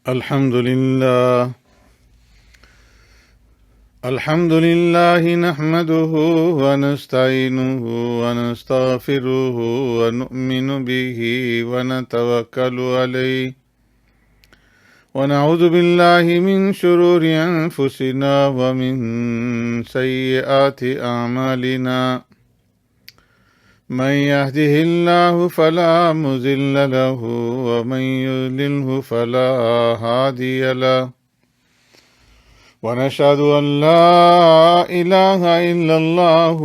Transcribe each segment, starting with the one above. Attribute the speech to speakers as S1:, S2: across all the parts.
S1: الحمد لله نحمده ونستعينه ونستغفره ونؤمن به ونتوكل عليه ونعوذ بالله من شرور أنفسنا ومن سيئات أعمالنا من يهده الله فلا مضل له ومن يضلله فلا هادي له ونشهد أن لا إله إلا الله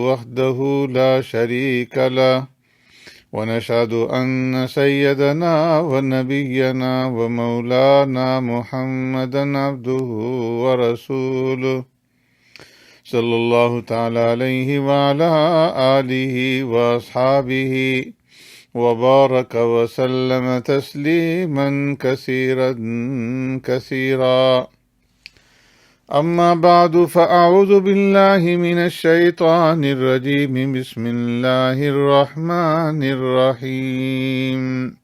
S1: وحده لا شريك له ونشهد أن سيدنا ونبينا ومولانا محمدا عبده ورسوله صلى الله تعالى عليه وعلى آله وأصحابه وبارك وسلم تسليما كثيرا أما بعد فأعوذ بالله من الشيطان الرجيم بسم الله الرحمن الرحيم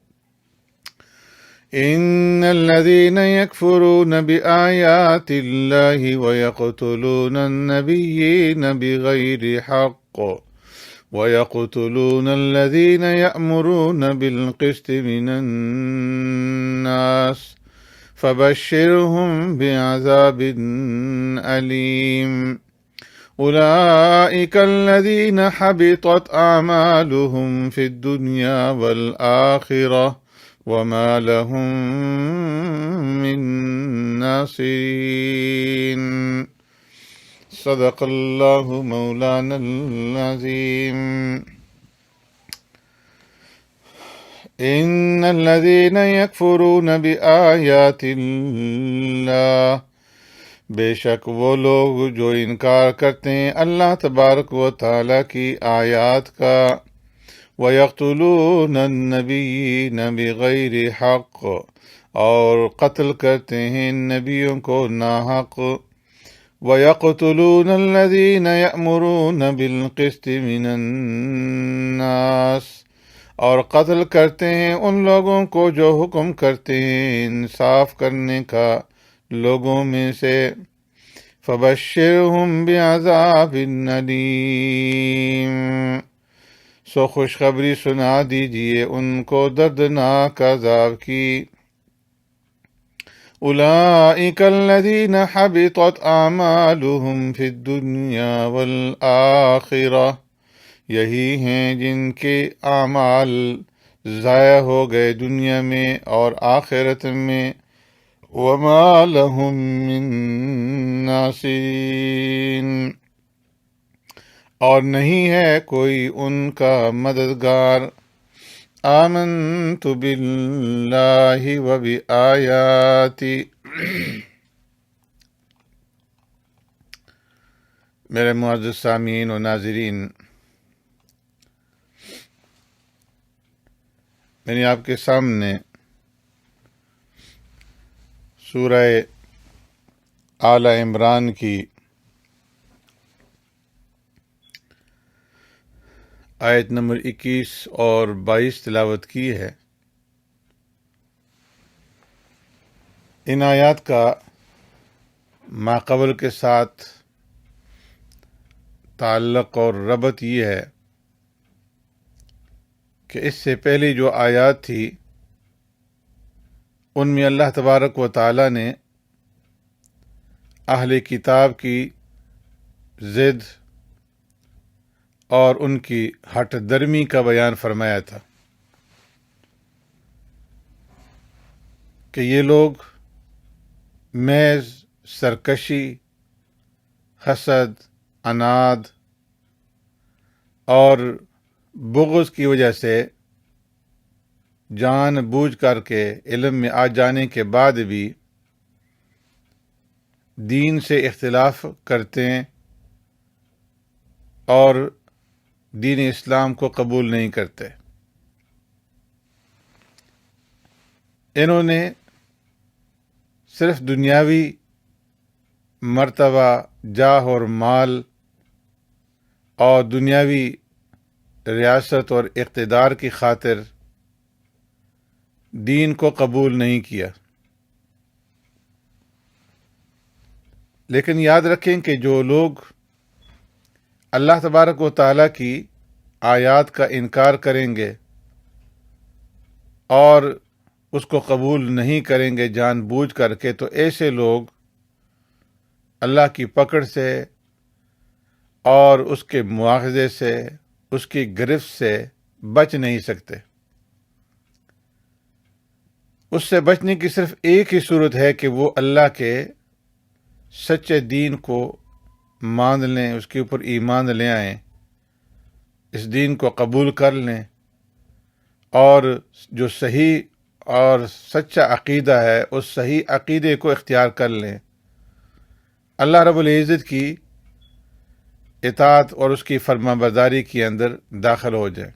S1: إن الذين يكفرون بآيات الله ويقتلون النبيين بغير حق ويقتلون الذين يأمرون بالقسط من الناس فبشرهم بعذاب أليم أولئك الذين حبطت أعمالهم في الدنيا والآخرة وما لهم من ناصرين صدق اللہ مولانا العظیم ان الذین یکفرون بآیات اللہ، بے شک وہ لوگ جو انکار کرتے ہیں اللہ تبارک و تعالیٰ کی آیات کا، وَيَقْتُلُونَ النَّبِيِّينَ بِغَيْرِ حَقٍّ، اور قتل کرتے ہیں نبیوں کو ناحق، وَيَقْتُلُونَ الَّذِينَ يَأْمُرُونَ بِالْقِسْطِ مِنَ النَّاسِ، اور قتل کرتے ہیں ان لوگوں کو جو حکم کرتے ہیں انصاف کرنے کا لوگوں میں سے، فَبَشِّرْهُم بِعَذَابٍ أَلِيمٍ، سو خوشخبری سنا دیجئے ان کو دردناک عذاب کی۔ اولئک الذین حبطت اعمالهم فی الدنیا والآخرہ، یہی ہیں جن کے اعمال ضائع ہو گئے دنیا میں اور آخرت میں، وما لهم من ناصرین، اور نہیں ہے کوئی ان کا مددگار۔ آمنت باللہ و بآیاتی، میرے معزز سامعین و ناظرین، میں نے آپ کے سامنے سورہ آل عمران کی آیت نمبر 21 اور 22 تلاوت کی ہے۔ ان آیات کا ماقبل کے ساتھ تعلق اور ربط یہ ہے کہ اس سے پہلی جو آیات تھی ان میں اللہ تبارک و تعالی نے اہل کتاب کی ضد اور ان کی ہٹ درمی کا بیان فرمایا تھا کہ یہ لوگ محض سرکشی، حسد، عناد اور بغض کی وجہ سے جان بوجھ کر کے علم میں آ جانے کے بعد بھی دین سے اختلاف کرتے ہیں اور دین اسلام کو قبول نہیں کرتے۔ انہوں نے صرف دنیاوی مرتبہ، جاہ اور مال اور دنیاوی ریاست اور اقتدار کی خاطر دین کو قبول نہیں کیا۔ لیکن یاد رکھیں کہ جو لوگ اللہ تبارک و تعالیٰ کی آیات کا انکار کریں گے اور اس کو قبول نہیں کریں گے جان بوجھ کر کے، تو ایسے لوگ اللہ کی پکڑ سے اور اس کے مواخذے سے، اس کی گرفت سے بچ نہیں سکتے۔ اس سے بچنے کی صرف ایک ہی صورت ہے کہ وہ اللہ کے سچے دین کو مان لیں، اس کے اوپر ایمان لے آئیں، اس دین کو قبول کر لیں، اور جو صحیح اور سچا عقیدہ ہے اس صحیح عقیدے کو اختیار کر لیں، اللہ رب العزت کی اطاعت اور اس کی فرما برداری کے اندر داخل ہو جائیں۔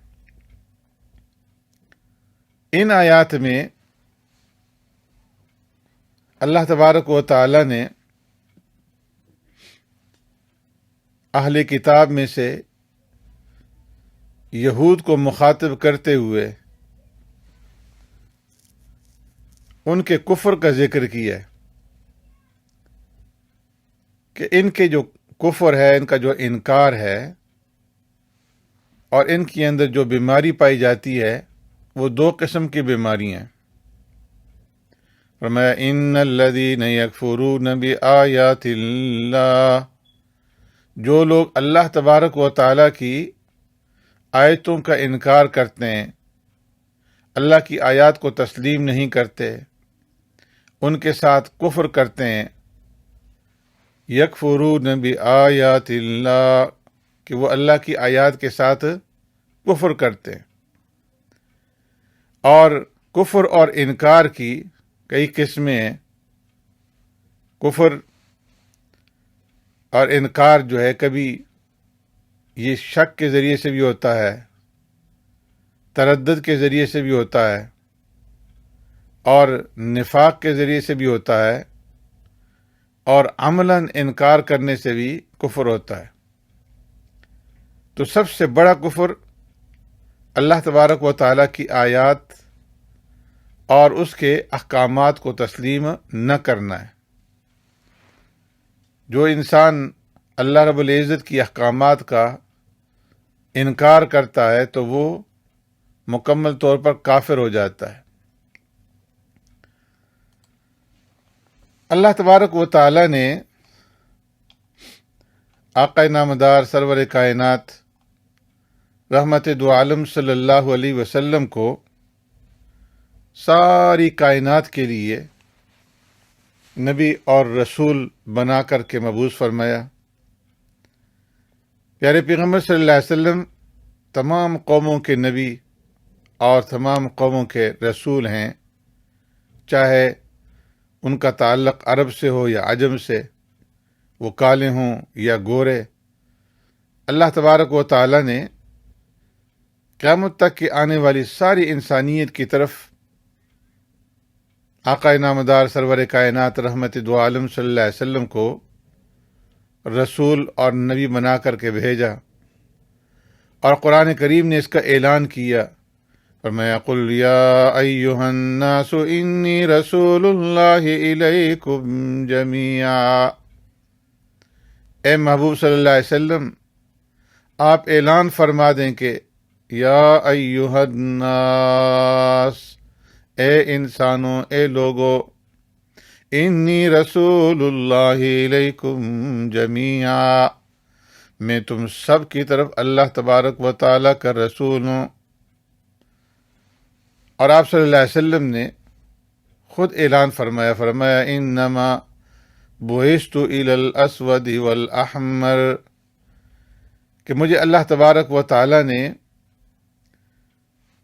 S1: ان آیات میں اللہ تبارک و تعالی نے اہل کتاب میں سے یہود کو مخاطب کرتے ہوئے ان کے کفر کا ذکر کیا ہے کہ ان کے جو کفر ہے، ان کا جو انکار ہے، اور ان کے اندر جو بیماری پائی جاتی ہے وہ دو قسم کی بیماریاں ہیں۔ فرمایا ان الذین یکفرون بآیات اللہ، جو لوگ اللہ تبارک و تعالیٰ کی آیتوں کا انکار کرتے ہیں، اللہ کی آیات کو تسلیم نہیں کرتے، ان کے ساتھ کفر کرتے ہیں، یکفرون بآیات اللہ، کہ وہ اللہ کی آیات کے ساتھ کفر کرتے ہیں۔ اور کفر اور انکار کی کئی قسمیں ہیں۔ کفر اور انکار جو ہے کبھی یہ شک کے ذریعے سے بھی ہوتا ہے، تردد کے ذریعے سے بھی ہوتا ہے، اور نفاق کے ذریعے سے بھی ہوتا ہے، اور عملاً انکار کرنے سے بھی کفر ہوتا ہے۔ تو سب سے بڑا کفر اللہ تبارک و تعالیٰ کی آیات اور اس کے احکامات کو تسلیم نہ کرنا ہے۔ جو انسان اللہ رب العزت کی احکامات کا انکار کرتا ہے تو وہ مکمل طور پر کافر ہو جاتا ہے۔ اللہ تبارک و تعالیٰ نے آقا نامدار سرور کائنات رحمت دو عالم صلی اللہ علیہ وسلم کو ساری کائنات کے لیے نبی اور رسول بنا کر کے مبعوث فرمایا۔ پیارے پیغمبر صلی اللہ علیہ وسلم تمام قوموں کے نبی اور تمام قوموں کے رسول ہیں، چاہے ان کا تعلق عرب سے ہو یا عجم سے، وہ کالے ہوں یا گورے۔ اللہ تبارک و تعالی نے قیامت تک کی آنے والی ساری انسانیت کی طرف آقا نامدار سرور کائنات رحمت دو عالم صلی اللہ علیہ وسلم کو رسول اور نبی بنا کر کے بھیجا، اور قرآن کریم نے اس کا اعلان کیا، فرمایا قل یا ایھا الناس انی رسول اللہ الیکم جمیعا، اے محبوب صلی اللہ علیہ وسلم آپ اعلان فرما دیں کہ یا ایھا الناس، اے انسانوں، اے لوگو، انی رسول اللہ الیکم جمیعا، میں تم سب کی طرف اللہ تبارک و تعالیٰ کا رسول ہوں۔ اور آپ صلی اللہ علیہ وسلم نے خود اعلان فرمایا انما بعثت الی الاسود والاحمر، کہ مجھے اللہ تبارک و تعالیٰ نے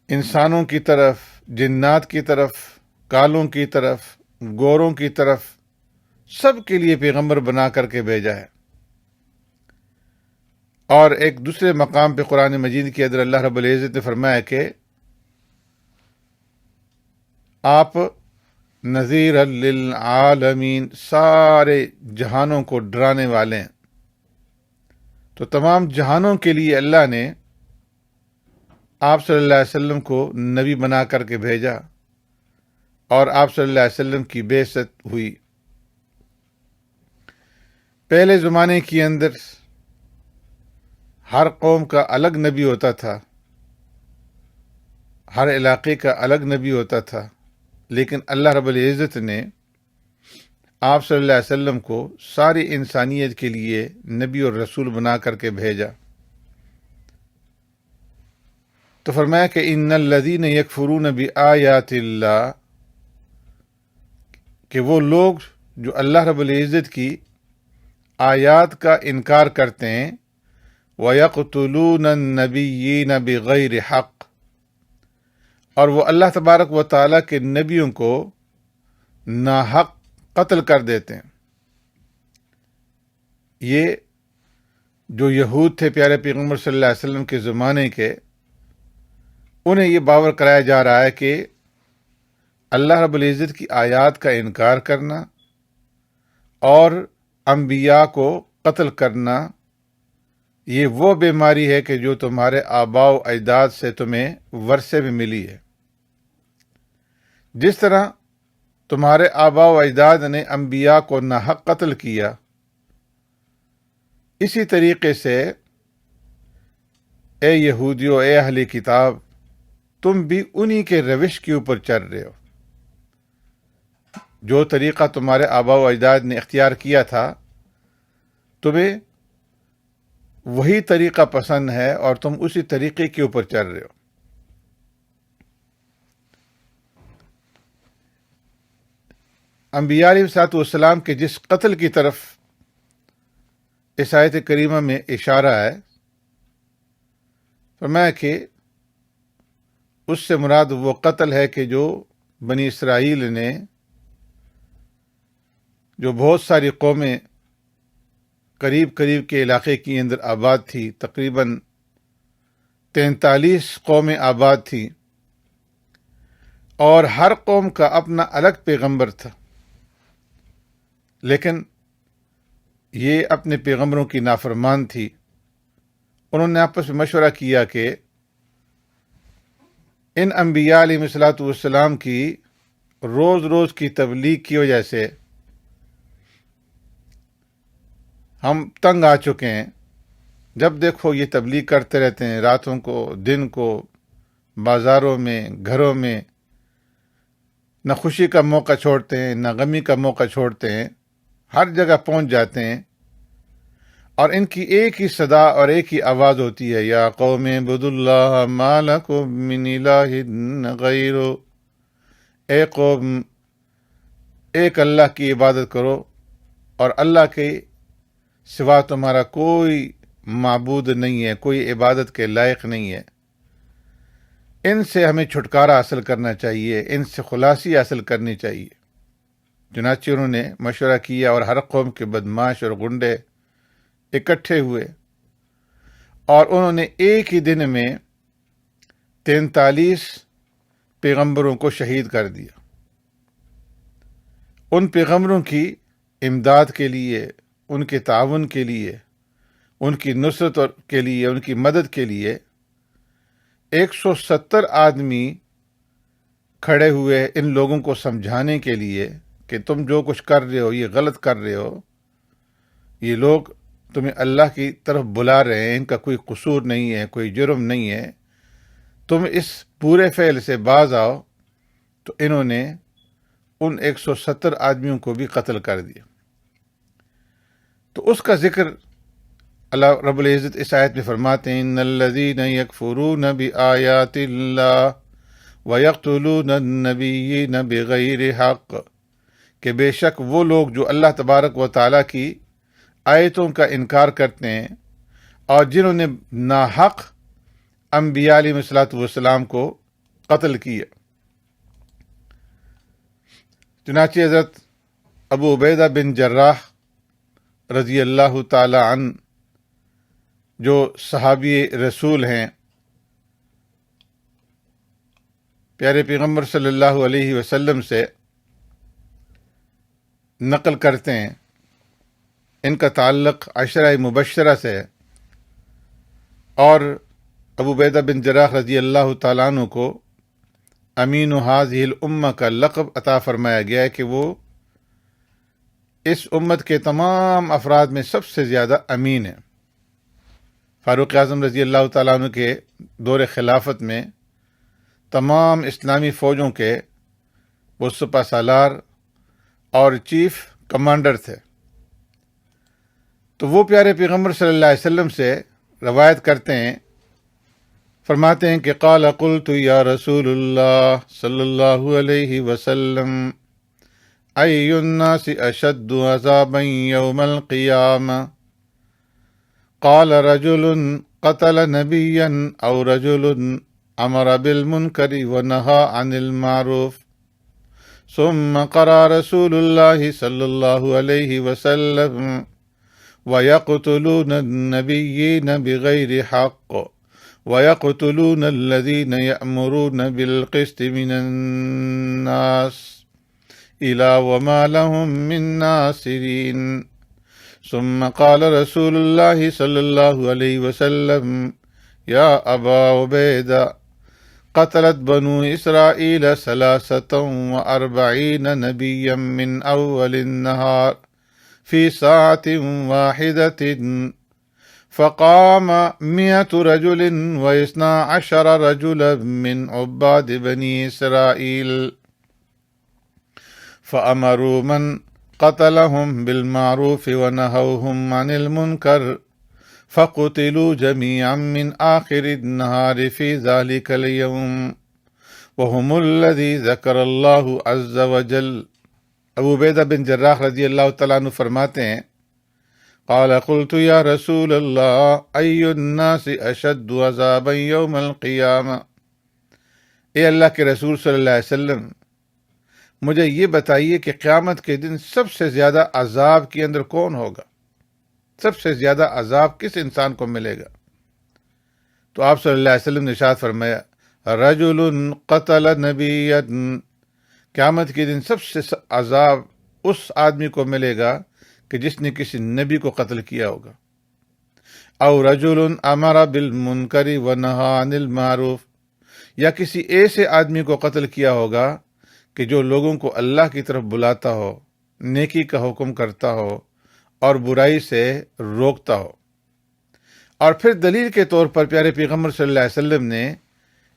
S1: انسانوں کی طرف، جنات کی طرف، کالوں کی طرف، گوروں کی طرف، سب کے لیے پیغمبر بنا کر کے بھیجا ہے۔ اور ایک دوسرے مقام پہ قرآن مجید کے اندر اللہ رب العزت نے فرمایا کہ آپ نذیر للعالمین، سارے جہانوں کو ڈرانے والے ہیں۔ تو تمام جہانوں کے لیے اللہ نے آپ صلی اللہ علیہ وسلم کو نبی بنا کر کے بھیجا، اور آپ صلی اللہ علیہ وسلم کی بعثت ہوئی۔ پہلے زمانے کے اندر ہر قوم کا الگ نبی ہوتا تھا، ہر علاقے کا الگ نبی ہوتا تھا، لیکن اللہ رب العزت نے آپ صلی اللہ علیہ وسلم کو ساری انسانیت کے لیے نبی اور رسول بنا کر کے بھیجا۔ تو فرمایا کہ ان الذین یکفرون بآیات اللہ، کہ وہ لوگ جو اللہ رب العزت کی آیات کا انکار کرتے ہیں، وَيَقْتُلُونَ النَّبِيِّينَ بِغَيْرِ حق، اور وہ اللہ تبارک و تعالیٰ کے نبیوں کو ناحق قتل کر دیتے ہیں۔ یہ جو یہود تھے پیارے پیغمبر صلی اللہ علیہ وسلم کے زمانے کے، انہیں یہ باور کرایا جا رہا ہے کہ اللہ رب العزت کی آیات کا انکار کرنا اور انبیاء کو قتل کرنا یہ وہ بیماری ہے کہ جو تمہارے آباء و اجداد سے تمہیں ورثے میں ملی ہے۔ جس طرح تمہارے آباء و اجداد نے انبیاء کو ناحق قتل کیا، اسی طریقے سے اے یہودیو، اے اہل کتاب، تم بھی انہی کے روش کے اوپر چل رہے ہو۔ جو طریقہ تمہارے آباء و اجداد نے اختیار کیا تھا، تمہیں وہی طریقہ پسند ہے اور تم اسی طریقے کے اوپر چل رہے ہو۔ انبیاء علیہ الصلوۃ والسلام کے جس قتل کی طرف اس آیت کریمہ میں اشارہ ہے، فرمایا کہ اس سے مراد وہ قتل ہے کہ جو بنی اسرائیل نے، جو بہت ساری قومیں قریب کے علاقے کے اندر آباد تھی، تقریباً 43 قومیں آباد تھیں، اور ہر قوم کا اپنا الگ پیغمبر تھا، لیکن یہ اپنے پیغمبروں کی نافرمان تھی۔ انہوں نے آپس میں مشورہ کیا کہ ان انبیاء علیہ الصلوۃ والسلام کی روز کی تبلیغ کی وجہ سے ہم تنگ آ چکے ہیں۔ جب دیکھو یہ تبلیغ کرتے رہتے ہیں، راتوں کو، دن کو، بازاروں میں، گھروں میں، نہ خوشی کا موقع چھوڑتے ہیں، نہ غمی کا موقع چھوڑتے ہیں، ہر جگہ پہنچ جاتے ہیں، اور ان کی ایک ہی صدا اور ایک ہی آواز ہوتی ہے، یا قوم اعبدوا اللہ ما لکم من الہ غیرہ، اے قوم، ایک اللہ کی عبادت کرو اور اللہ کے سوا تمہارا کوئی معبود نہیں ہے، کوئی عبادت کے لائق نہیں ہے۔ ان سے ہمیں چھٹکارا حاصل کرنا چاہیے، ان سے خلاصی حاصل کرنی چاہیے۔ چنانچہ انہوں نے مشورہ کیا اور ہر قوم کے بدماش اور گنڈے اکٹھے ہوئے، اور انہوں نے ایک ہی دن میں 43 پیغمبروں کو شہید کر دیا۔ ان پیغمبروں کی امداد کے لیے، ان کے تعاون کے لیے، ان کی نصرت کے لیے، ان کی مدد کے لیے 170 آدمی کھڑے ہوئے ان لوگوں کو سمجھانے کے لیے کہ تم جو کچھ کر رہے ہو یہ غلط کر رہے ہو، یہ لوگ تمہیں اللہ کی طرف بلا رہے ہیں، ان کا کوئی قصور نہیں ہے، کوئی جرم نہیں ہے، تم اس برے فعل سے باز آؤ۔ تو انہوں نے ان 170 آدمیوں کو بھی قتل کر دیا۔ تو اس کا ذکر اللہ رب العزت اس آیت میں فرماتے ہیں، ان الذین یکفرون بآیات اللہ ویقتلون النبیین بغیر حق، کہ بے شک وہ لوگ جو اللہ تبارک و تعالیٰ کی آیتوں کا انکار کرتے ہیں اور جنہوں نے ناحق انبیاء علیہ الصلوۃ والسلام کو قتل کیا۔ چنانچہ حضرت ابو عبیدہ بن جراح رضی اللہ تعالی عنہ، جو صحابی رسول ہیں، پیارے پیغمبر صلی اللہ علیہ وسلم سے نقل کرتے ہیں، ان کا تعلق عشرہ مبشرہ سے ہے، اور ابو عبیدہ بن جراح رضی اللہ تعالیٰ عنہ کو امین حاذہ الامہ کا لقب عطا فرمایا گیا ہے کہ وہ اس امت کے تمام افراد میں سب سے زیادہ امین ہے۔ فاروق اعظم رضی اللہ تعالیٰ عنہ کے دور خلافت میں تمام اسلامی فوجوں کے وہ سپہ سالار اور چیف کمانڈر تھے۔ تو وہ پیارے پیغمبر صلی اللہ علیہ وسلم سے روایت کرتے ہیں، فرماتے ہیں کہ قال قلت یا رسول اللہ صلی اللہ علیہ وسلم ای الناس اشد عذابا یوم القیامہ قال رجل قتل نبیا او رجل امر بالمنکر ونہى عن المعروف ثم قرأ رسول اللہ صلی اللہ علیہ وسلم وَيَقْتُلُونَ النَّبِيِّينَ بِغَيْرِ حَقٍّ وَيَقْتُلُونَ الَّذِينَ يَأْمُرُونَ بِالْقِسْطِ مِنَ النَّاسِ إِلَى وَمَا لَهُم مِّن نَّاصِرِينَ ثُمَّ قَالَ رسول اللہ صلی اللہ علیہ وسلم یا ابا عبیدہ قتلت بنو اسرائیل 43 نبیا من اول النہار في ساعة واحدة فقام 100 رجل و12 رجلا من عباد بني إسرائيل فأمروا من قتلهم بالمعروف ونهوهم عن المنكر فقتلوا جميعا من آخر النهار في ذلك اليوم وهم الذي ذكر الله عز وجل۔ ابو عبیدہ بن جراح رضی اللہ تعالیٰ عنہ فرماتے ہیں قال قلت یا رسول اللہ ای الناس اشد عذابا یوم القیامہ، اے اللہ کے رسول صلی اللہ علیہ وسلم مجھے یہ بتائیے کہ قیامت کے دن سب سے زیادہ عذاب کے اندر کون ہوگا، سب سے زیادہ عذاب کس انسان کو ملے گا؟ تو آپ صلی اللہ علیہ وسلم نے ارشاد فرمایا رجل قتل نبیا، قیامت کے دن سب سے عذاب اس آدمی کو ملے گا کہ جس نے کسی نبی کو قتل کیا ہوگا، او رجل امر بالمنکر ونہى عن المعروف، یا کسی ایسے آدمی کو قتل کیا ہوگا کہ جو لوگوں کو اللہ کی طرف بلاتا ہو، نیکی کا حکم کرتا ہو اور برائی سے روکتا ہو۔ اور پھر دلیل کے طور پر پیارے پیغمبر صلی اللہ علیہ وسلم نے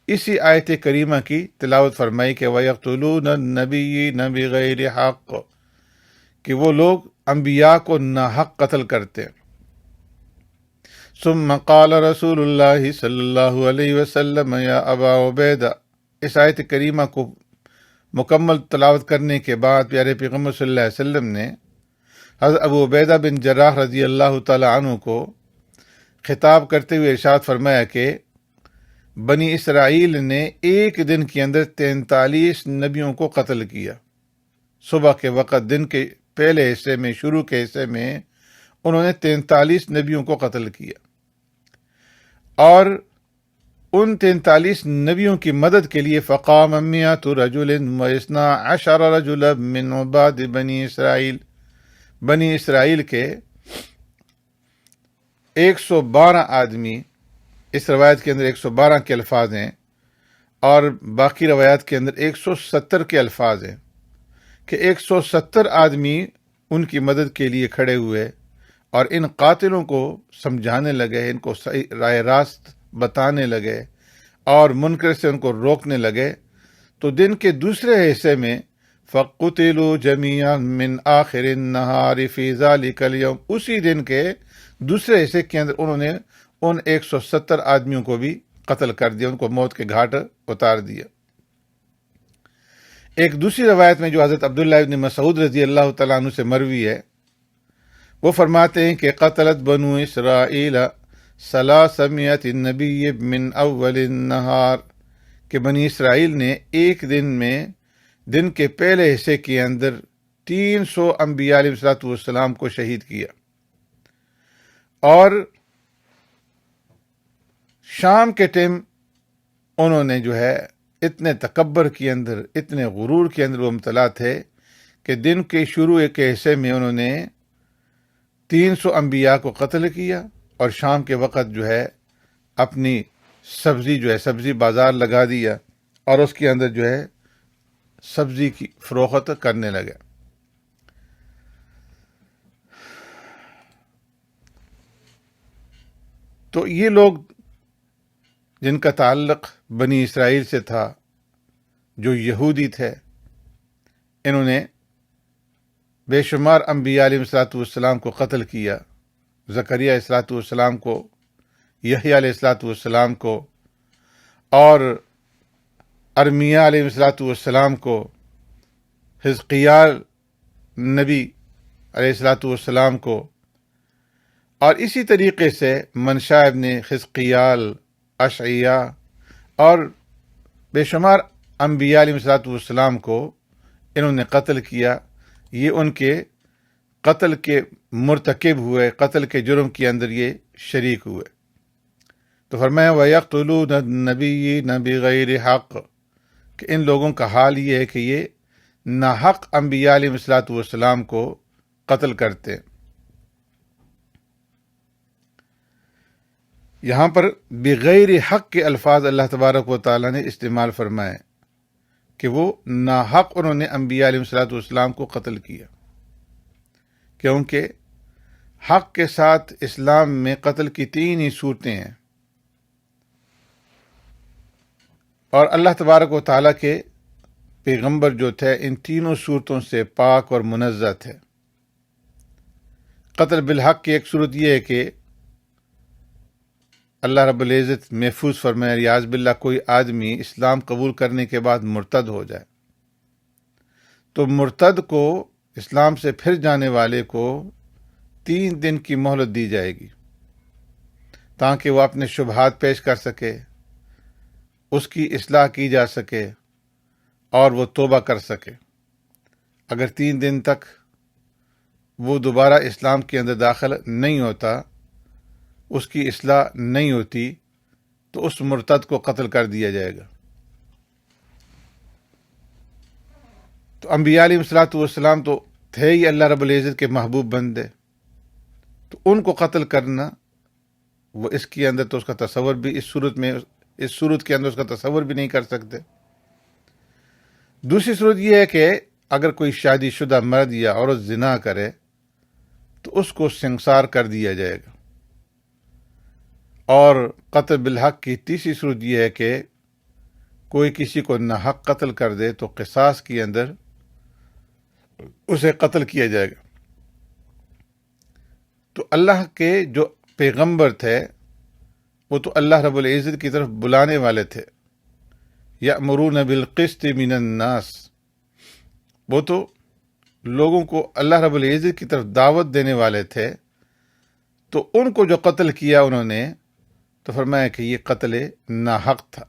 S1: اسی آیت کریمہ کی تلاوت فرمائی کہ وَيَقْتُلُونَ النَّبِيِّينَ بِغَيْرِ حَقٍّ، کہ وہ لوگ انبیاء کو ناحق قتل کرتے ہیں۔ ثم قال رسول اللہ صلی اللہ علیہ وسلم یا ابا عبیدہ، اس آیت کریمہ کو مکمل تلاوت کرنے کے بعد پیارے پیغمبر صلی اللہ علیہ وسلم نے حضرت ابو عبیدہ بن جراح رضی اللہ تعالی عنہ کو خطاب کرتے ہوئے ارشاد فرمایا کہ بنی اسرائیل نے ایک دن کے اندر 43 نبیوں کو قتل کیا۔ صبح کے وقت دن کے پہلے حصے میں، شروع کے حصے میں انہوں نے 43 نبیوں کو قتل کیا، اور ان 43 نبیوں کی مدد کے لیے فقام 100 رجل و12 رجلا من عباد بنی اسرائیل، بنی اسرائیل کے 112 آدمی، اس روایت کے اندر 112 کے الفاظ ہیں اور باقی روایات کے اندر 170 کے الفاظ ہیں، کہ 170 آدمی ان کی مدد کے لیے کھڑے ہوئے اور ان قاتلوں کو سمجھانے لگے، ان کو صحیح راہ راست بتانے لگے اور منکر سے ان کو روکنے لگے۔ تو دن کے دوسرے حصے میں فَقُتِلُوا جَمِيعًا مِّنْ آخِرِ النَّهَارِ فِي ذَلِكَ الْيَوْمِ، اسی دن کے دوسرے حصے کے اندر انہوں نے ان 170 آدمیوں کو بھی قتل کر دیا، ان کو موت کے گھاٹ اتار دیا۔ ایک دوسری روایت میں جو حضرت عبداللہ ابن مسعود رضی اللہ تعالیٰ عنہ سے مروی ہے، وہ فرماتے ہیں کہ قتلت بنو اسرائیل 300 نبی من اول النہار، کہ بنی اسرائیل نے ایک دن میں دن کے پہلے حصے کے اندر 300 انبیاء علیہ السلام کو شہید کیا، اور شام کے ٹائم انہوں نے جو ہے اتنے تکبر کے اندر، اتنے غرور کے اندر وہ مبتلا تھے کہ دن کے شروع کے حصے میں انہوں نے 300 انبیاء کو قتل کیا، اور شام کے وقت جو ہے اپنی سبزی بازار لگا دیا اور اس کے اندر جو ہے سبزی کی فروخت کرنے لگے۔ تو یہ لوگ جن کا تعلق بنی اسرائیل سے تھا، جو یہودی تھے، انہوں نے بے شمار انبیاء علیہ الصلوۃ والسلام کو قتل کیا۔ زکریا علیہ الصلوۃ والسلام کو، یحییٰ علیہ الصلوۃ والسلام کو، اور ارمیا علیہ الصلوۃ والسلام کو، حزقیال نبی علیہ الصلوۃ والسلام کو، اور اسی طریقے سے منشا ابن حزقیال، اشعیاء اور بے شمار انبیاء علیہ الصلوۃ والسلام کو انہوں نے قتل کیا۔ یہ ان کے قتل کے مرتکب ہوئے، قتل کے جرم کے اندر یہ شریک ہوئے۔ تو فرمایا وَيَقْتُلُونَ النَّبِيِّينَ بِغَيْرِ حق، کہ ان لوگوں کا حال یہ ہے کہ یہ ناحق انبیاء علیہ الصلوۃ والسلام کو قتل کرتے۔ یہاں پر بغیر حق کے الفاظ اللہ تبارک و تعالیٰ نے استعمال فرمائے کہ وہ ناحق انہوں نے انبیاء علیہ الصلوۃ والسلام کو قتل کیا، کیونکہ حق کے ساتھ اسلام میں قتل کی 3 ہی صورتیں ہیں، اور اللہ تبارک و تعالیٰ کے پیغمبر جو تھے ان تینوں صورتوں سے پاک اور منزہ تھے۔ قتل بالحق کی ایک صورت یہ ہے کہ اللہ رب العزت محفوظ فرمائے، ریاض باللہ کوئی آدمی اسلام قبول کرنے کے بعد مرتد ہو جائے تو مرتد کو، اسلام سے پھر جانے والے کو 3 دن کی مہلت دی جائے گی تاکہ وہ اپنے شبہات پیش کر سکے، اس کی اصلاح کی جا سکے اور وہ توبہ کر سکے۔ اگر 3 دن تک وہ دوبارہ اسلام کے اندر داخل نہیں ہوتا، اس کی اصلاح نہیں ہوتی، تو اس مرتد کو قتل کر دیا جائے گا۔ تو انبیاء علیہ الصلوۃ والسلام تو تھے ہی اللہ رب العزت کے محبوب بندے، تو ان کو قتل کرنا، وہ اس کے اندر تو اس کا تصور بھی اس صورت کے اندر اس کا تصور بھی نہیں کر سکتے۔ دوسری صورت یہ ہے کہ اگر کوئی شادی شدہ مرد یا عورت زنا کرے تو اس کو سنسار کر دیا جائے گا۔ اور قتل بالحق کی تیسری صورت یہ ہے کہ کوئی کسی کو ناحق قتل کر دے تو قصاص کے اندر اسے قتل کیا جائے گا۔ تو اللہ کے جو پیغمبر تھے وہ تو اللہ رب العزت کی طرف بلانے والے تھے، یأمرون بالقسط من الناس، وہ تو لوگوں کو اللہ رب العزت کی طرف دعوت دینے والے تھے، تو ان کو جو قتل کیا انہوں نے، تو فرمایا کہ یہ قتل ناحق تھا۔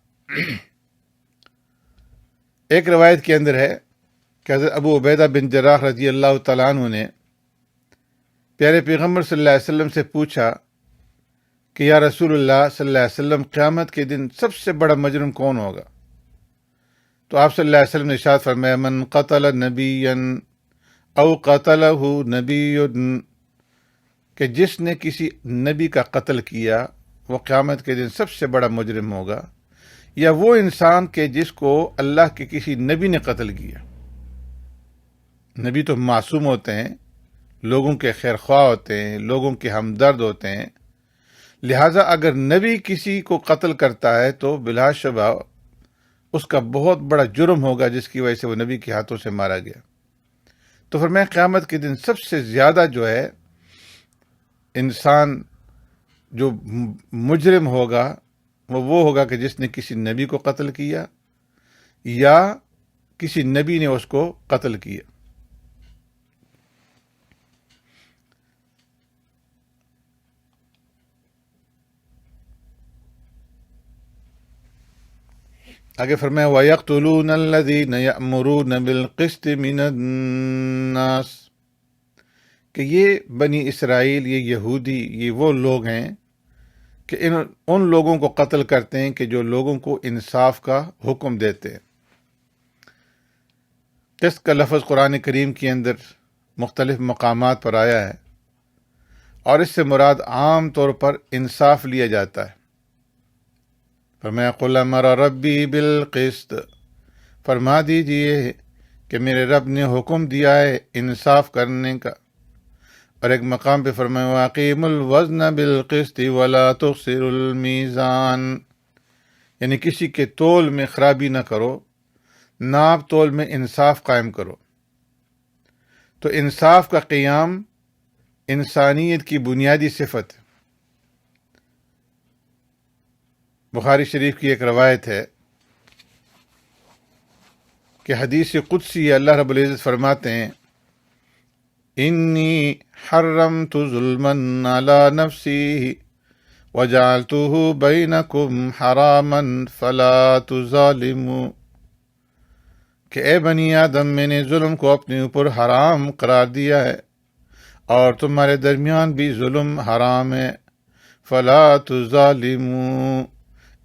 S1: ایک روایت کے اندر ہے کہ حضرت ابو عبیدہ بن جراح رضی اللہ تعالیٰ عنہ نے پیارے پیغمبر صلی اللہ علیہ وسلم سے پوچھا کہ یا رسول اللہ صلی اللہ علیہ وسلم، قیامت کے دن سب سے بڑا مجرم کون ہوگا؟ تو آپ صلی اللہ علیہ وسلم نے ارشاد فرمایا من قتل نبیا او قتلہ نبی، کہ جس نے کسی نبی کا قتل کیا وہ قیامت کے دن سب سے بڑا مجرم ہوگا، یا وہ انسان کہ جس کو اللہ کے کسی نبی نے قتل کیا۔ نبی تو معصوم ہوتے ہیں، لوگوں کے خیر خواہ ہوتے ہیں، لوگوں کے ہمدرد ہوتے ہیں، لہٰذا اگر نبی کسی کو قتل کرتا ہے تو بلا شبہ اس کا بہت بڑا جرم ہوگا جس کی وجہ سے وہ نبی کے ہاتھوں سے مارا گیا۔ تو فرمایا قیامت کے دن سب سے زیادہ جو ہے انسان جو مجرم ہوگا وہ ہوگا کہ جس نے کسی نبی کو قتل کیا یا کسی نبی نے اس کو قتل کیا۔ آگے فرمایا وَيَقْتُلُونَ الَّذِينَ يَأْمُرُونَ بِالْقِسْطِ مِنَ النَّاسِ، کہ یہ بنی اسرائیل، یہ یہودی، یہ وہ لوگ ہیں کہ ان لوگوں کو قتل کرتے ہیں کہ جو لوگوں کو انصاف کا حکم دیتے ہیں۔ قسط کا لفظ قرآن کریم کے اندر مختلف مقامات پر آیا ہے، اور اس سے مراد عام طور پر انصاف لیا جاتا ہے۔ فرمایا قل امر ربی بالقسط، فرما دیجئے کہ میرے رب نے حکم دیا ہے انصاف کرنے کا۔ اور ایک مقام پہ فرمایا واقیموا الوزن بالقسط ولا تخسروا المیزان، یعنی کسی کے تول میں خرابی نہ کرو، ناپ تول میں انصاف قائم کرو۔ تو انصاف کا قیام انسانیت کی بنیادی صفت ہے۔ بخاری شریف کی ایک روایت ہے کہ حدیث قدسی اللہ رب العزت فرماتے ہیں انی حرمت ظلما علی نفسی وجعلته بینکم حراما فلا تظالموا، کہ اے بنی آدم میں نے ظلم کو اپنے اوپر حرام قرار دیا ہے اور تمہارے درمیان بھی ظلم حرام ہے، فلا تظالموا،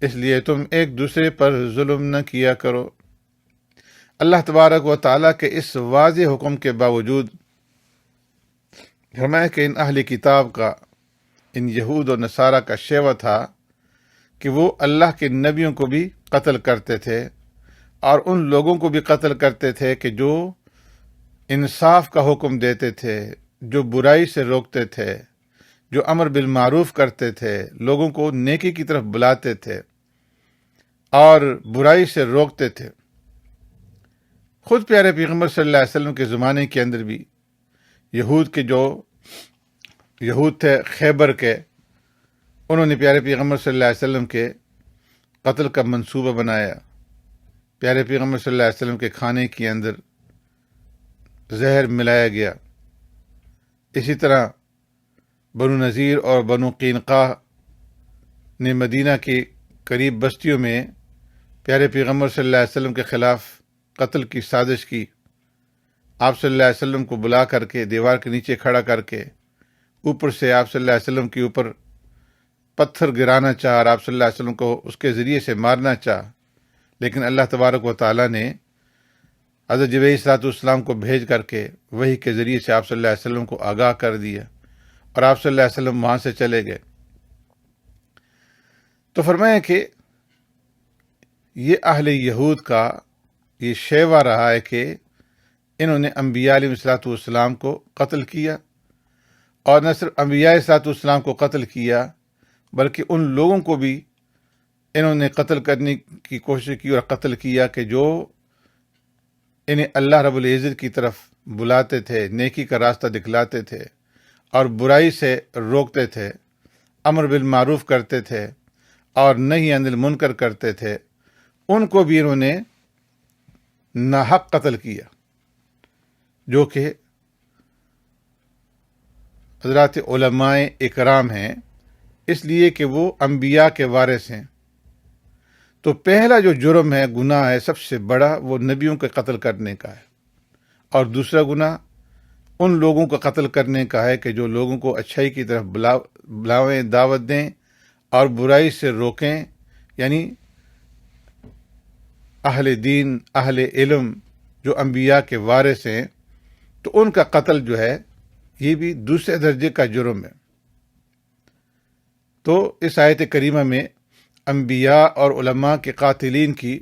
S1: اس لیے تم ایک دوسرے پر ظلم نہ کیا کرو۔ اللہ تبارک و تعالیٰ کے اس واضح حکم کے باوجود فرمایا کہ ان اہل کتاب کا، ان یہود و نصارہ کا شیوہ تھا کہ وہ اللہ کے نبیوں کو بھی قتل کرتے تھے اور ان لوگوں کو بھی قتل کرتے تھے کہ جو انصاف کا حکم دیتے تھے، جو برائی سے روکتے تھے، جو امر بالمعروف کرتے تھے، لوگوں کو نیکی کی طرف بلاتے تھے اور برائی سے روکتے تھے۔ خود پیارے پیغمبر صلی اللہ علیہ وسلم کے زمانے کے اندر بھی یہود تھے خیبر کے، انہوں نے پیارے پیغمبر صلی اللہ علیہ وسلم کے قتل کا منصوبہ بنایا۔ پیارے پیغمبر صلی اللہ علیہ وسلم کے کھانے کے اندر زہر ملایا گیا۔ اسی طرح بنو نذیر اور بنو قینقاع نے مدینہ کی قریب بستیوں میں پیارے پیغمبر صلی اللہ علیہ وسلم کے خلاف قتل کی سازش کی۔ آپ صلی اللہ علیہ وسلم کو بلا کر کے دیوار کے نیچے کھڑا کر کے اوپر سے آپ صلی اللہ علیہ وسلم کے اوپر پتھر گرانا چاہ اور آپ صلی اللہ علیہ وسلم کو اس کے ذریعے سے مارنا چاہ، لیکن اللہ تبارک و تعالیٰ نے حضرت جبرائیل علیہ الصلوۃ والسلام کو بھیج کر کے وحی کے ذریعے سے آپ صلی اللہ علیہ وسلم کو آگاہ کر دیا اور آپ صلی اللہ علیہ وسلم وہاں سے چلے گئے۔ تو فرمایا کہ یہ اہل یہود کا یہ شیوہ رہا ہے کہ انہوں نے انبیاء علیہ الصلوۃ والسلام کو قتل کیا، اور نہ صرف انبیاء علیہ الصلوۃ والسلام کو قتل کیا بلکہ ان لوگوں کو بھی انہوں نے قتل کرنے کی کوشش کی اور قتل کیا کہ جو انہیں اللہ رب العزت کی طرف بلاتے تھے، نیکی کا راستہ دکھلاتے تھے اور برائی سے روکتے تھے، امر بالمعروف کرتے تھے اور نہی عن المنکر کرتے تھے، ان کو بھی انہوں نے ناحق قتل کیا، جو کہ حضرات علماء اکرام ہیں، اس لیے کہ وہ انبیاء کے وارث ہیں۔ تو پہلا جو جرم ہے، گناہ ہے سب سے بڑا، وہ نبیوں کے قتل کرنے کا ہے، اور دوسرا گناہ ان لوگوں کا قتل کرنے کا ہے کہ جو لوگوں کو اچھائی کی طرف بلاویں، دعوت دیں اور برائی سے روکیں، یعنی اہل دین، اہل علم جو انبیاء کے وارث ہیں، تو ان کا قتل جو ہے یہ بھی دوسرے درجے کا جرم ہے۔ تو اس آیت کریمہ میں انبیاء اور علماء کے قاتلین کی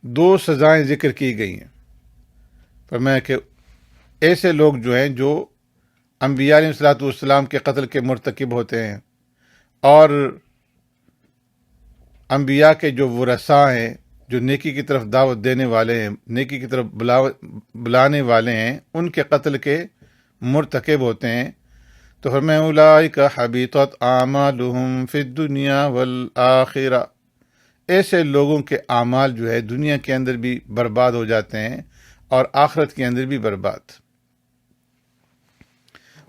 S1: دو سزائیں ذکر کی گئی ہیں۔ فرمایا کہ ایسے لوگ جو ہیں جو انبیاء علیہ الصلوۃ والسلام کے قتل کے مرتکب ہوتے ہیں اور انبیاء کے جو ورثاء ہیں، جو نیکی کی طرف دعوت دینے والے ہیں، نیکی کی طرف بلانے والے ہیں، ان کے قتل کے مرتکب ہوتے ہیں۔ تو فرمایا اولئک حبطت اعمالهم فی الدنیا والآخرہ، ایسے لوگوں کے اعمال جو ہے دنیا کے اندر بھی برباد ہو جاتے ہیں اور آخرت کے اندر بھی برباد،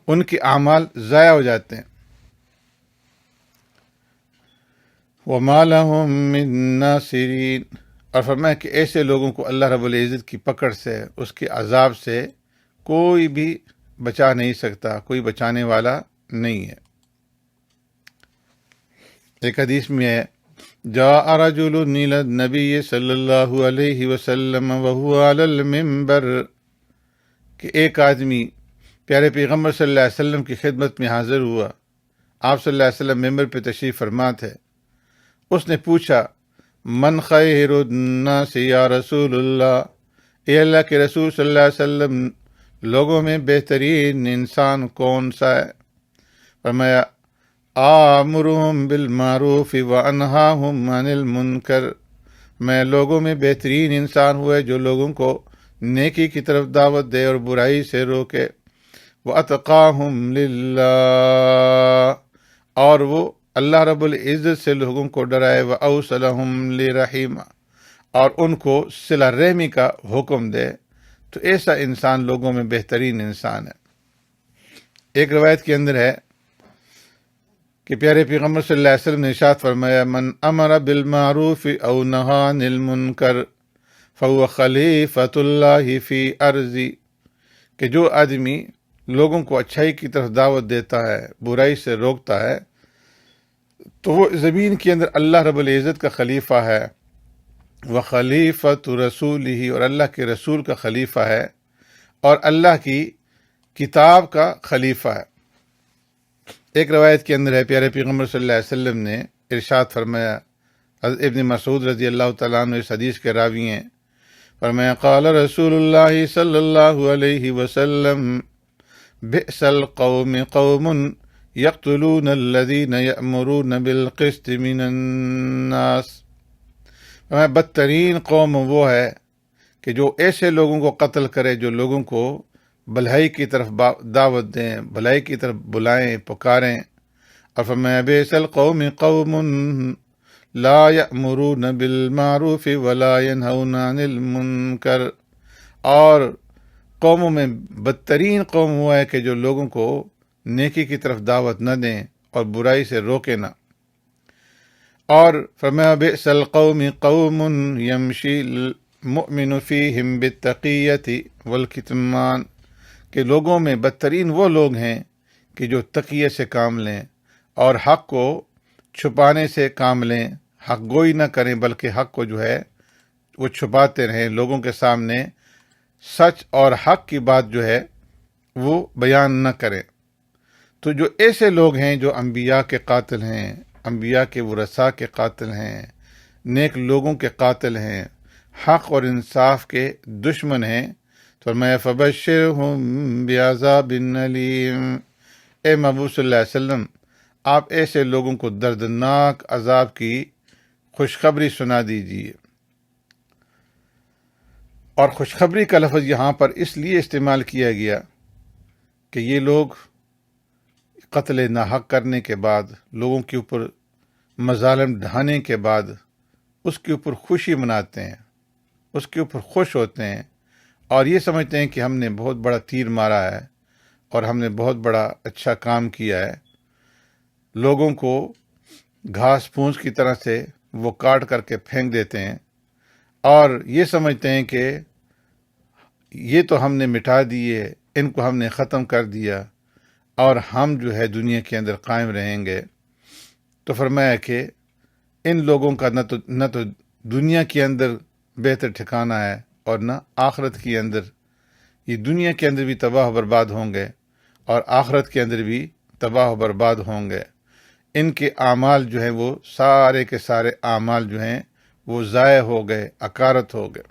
S1: ان کے اعمال ضائع ہو جاتے ہیں۔ وما لهم من ناصرین، اور فرمایا کہ ایسے لوگوں کو اللہ رب العزت کی پکڑ سے، اس کے عذاب سے کوئی بھی بچا نہیں سکتا، کوئی بچانے والا نہیں ہے۔ ایک حدیث میں ہے جاء رجل الى النبی صلی اللہ علیہ وسلم وهو علی المنبر، کہ ایک آدمی پیارے پیغمبر صلی اللہ علیہ وسلم کی خدمت میں حاضر ہوا۔ آپ صلی اللہ علیہ وسلم ممبر پہ تشریف فرما تھے اس نے پوچھا من خیر الناس یا رسول اللہ، اے اللہ کے رسول صلی اللہ علیہ وسلم، لوگوں میں بہترین انسان کون سا ہے؟ فرمایا آمرہم بالمعروف وانہاہم عن المنکر، میں لوگوں میں بہترین انسان ہوئے جو لوگوں کو نیکی کی طرف دعوت دے اور برائی سے روکے، واتقاہم للہ، اور وہ اللہ رب العزت سے لوگوں کو ڈرائے، واوصلہم لرحیمہ، اور ان کو صلہ رحمی کا حکم دے، تو ایسا انسان لوگوں میں بہترین انسان ہے۔ ایک روایت کے اندر ہے کہ پیارے پیغمبر صلی اللہ علیہ وسلم نے ارشاد فرمایا من امر بالمعروف او نہی عن المنکر فهو خلیفۃ اللہ فی ارضی، کہ جو آدمی لوگوں کو اچھائی کی طرف دعوت دیتا ہے، برائی سے روکتا ہے، تو وہ زمین کے اندر اللہ رب العزت کا خلیفہ ہے، وخلیفۃ رسولہ، اور اللہ کے رسول کا خلیفہ ہے، اور اللہ کی کتاب کا خلیفہ ہے۔ ایک روایت کے اندر ہے پیارے پیغمبر صلی اللہ علیہ وسلم نے ارشاد فرمایا، حضرت ابن مسعود رضی اللہ تعالیٰ عنہ اس حدیث کے راوی ہیں، فرمایا قال رسول اللہ صلی اللہ علیہ وسلم بئس القوم قوم یقتلون الذین یأمرون بالقسط من الناس، فرمایا بدترین قوم وہ ہے کہ جو ایسے لوگوں کو قتل کرے جو لوگوں کو بھلائی کی طرف دعوت دیں، بھلائی کی طرف بلائیں، پکاریں۔ اور فرمایا بئس القوم قوم لا یأمرون بالمعروف ولا ینہون عن المنکر، اور قوموں میں بدترین قوم ہوا ہے کہ جو لوگوں کو نیکی کی طرف دعوت نہ دیں اور برائی سے روکے نہ۔ اور فرمایا بئس القوم قوم یمشی المؤمن فیہم بالتقیۃ والکتمان، کہ لوگوں میں بدترین وہ لوگ ہیں کہ جو تقیے سے کام لیں اور حق کو چھپانے سے کام لیں، حق گوئی نہ کریں بلکہ حق کو جو ہے وہ چھپاتے رہیں، لوگوں کے سامنے سچ اور حق کی بات جو ہے وہ بیان نہ کریں۔ تو جو ایسے لوگ ہیں جو انبیاء کے قاتل ہیں، انبیاء کے ورثاء کے قاتل ہیں، نیک لوگوں کے قاتل ہیں، حق اور انصاف کے دشمن ہیں، فرمایا فبشرہم بعذاب علیم، اے محبوب صلی اللہ علیہ وسلم آپ ایسے لوگوں کو دردناک عذاب کی خوشخبری سنا دیجیے۔ اور خوشخبری کا لفظ یہاں پر اس لیے استعمال کیا گیا کہ یہ لوگ قتل ناحق کرنے کے بعد، لوگوں کے اوپر مظالم ڈھانے کے بعد اس کے اوپر خوشی مناتے ہیں، اس کے اوپر خوش ہوتے ہیں، اور یہ سمجھتے ہیں کہ ہم نے بہت بڑا تیر مارا ہے اور ہم نے بہت بڑا اچھا کام کیا ہے۔ لوگوں کو گھاس پھوس کی طرح سے وہ کاٹ کر کے پھینک دیتے ہیں، اور یہ سمجھتے ہیں کہ یہ تو ہم نے مٹا دیے، ان کو ہم نے ختم کر دیا اور ہم جو ہے دنیا کے اندر قائم رہیں گے۔ تو فرمایا کہ ان لوگوں کا نہ تو دنیا کے اندر بہتر ٹھکانہ ہے اور نہ آخرت کے اندر، یہ دنیا کے اندر بھی تباہ و برباد ہوں گے اور آخرت کے اندر بھی تباہ و برباد ہوں گے۔ ان کے اعمال جو ہیں وہ سارے کے سارے اعمال جو ہیں وہ ضائع ہو گئے، اکارت ہو گئے۔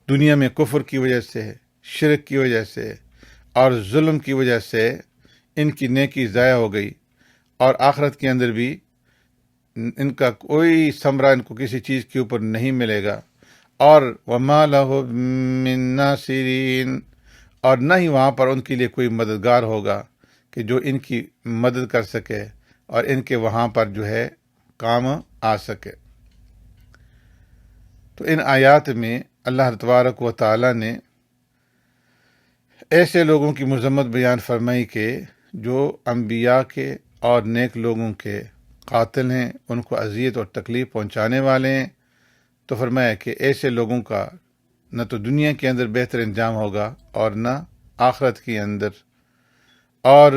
S1: دنیا میں کفر کی وجہ سے، شرک کی وجہ سے اور ظلم کی وجہ سے ان کی نیکی ضائع ہو گئی، اور آخرت کے اندر بھی ان کا کوئی ثمرہ ان کو کسی چیز کے اوپر نہیں ملے گا، اور وَمَا لَهُ مِن نَاصِرِينَ، اور نہ ہی وہاں پر ان کے لیے کوئی مددگار ہوگا کہ جو ان کی مدد کر سکے اور ان کے وہاں پر جو ہے کام آ سکے۔ تو ان آیات میں اللہ تبارک و تعالی نے ایسے لوگوں کی مذمت بیان فرمائی کہ جو انبیاء کے اور نیک لوگوں کے قاتل ہیں، ان کو اذیت اور تکلیف پہنچانے والے ہیں۔ تو فرمایا کہ ایسے لوگوں کا نہ تو دنیا کے اندر بہتر انجام ہوگا اور نہ آخرت کے اندر، اور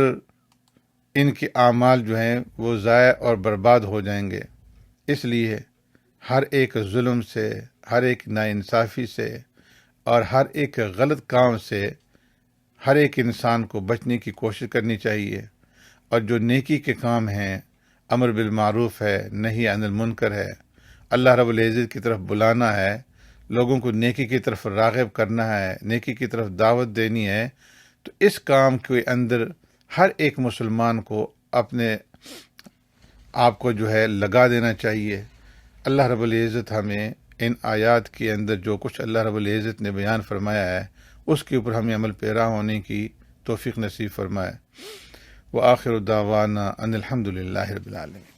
S1: ان کے اعمال جو ہیں وہ ضائع اور برباد ہو جائیں گے۔ اس لیے ہر ایک ظلم سے، ہر ایک ناانصافی سے اور ہر ایک غلط کام سے ہر ایک انسان کو بچنے کی کوشش کرنی چاہیے، اور جو نیکی کے کام ہیں، امر بالمعروف ہے، نہی عن المنکر ہے، اللہ رب العزت کی طرف بلانا ہے، لوگوں کو نیکی کی طرف راغب کرنا ہے، نیکی کی طرف دعوت دینی ہے، تو اس کام کے اندر ہر ایک مسلمان کو اپنے آپ کو جو ہے لگا دینا چاہیے۔ اللہ رب العزت ہمیں ان آیات کے اندر جو کچھ اللہ رب العزت نے بیان فرمایا ہے اس کے اوپر ہمیں عمل پیرا ہونے کی توفیق نصیب فرمائے۔ وآخر دعوانا ان الحمد للہ رب العالمین۔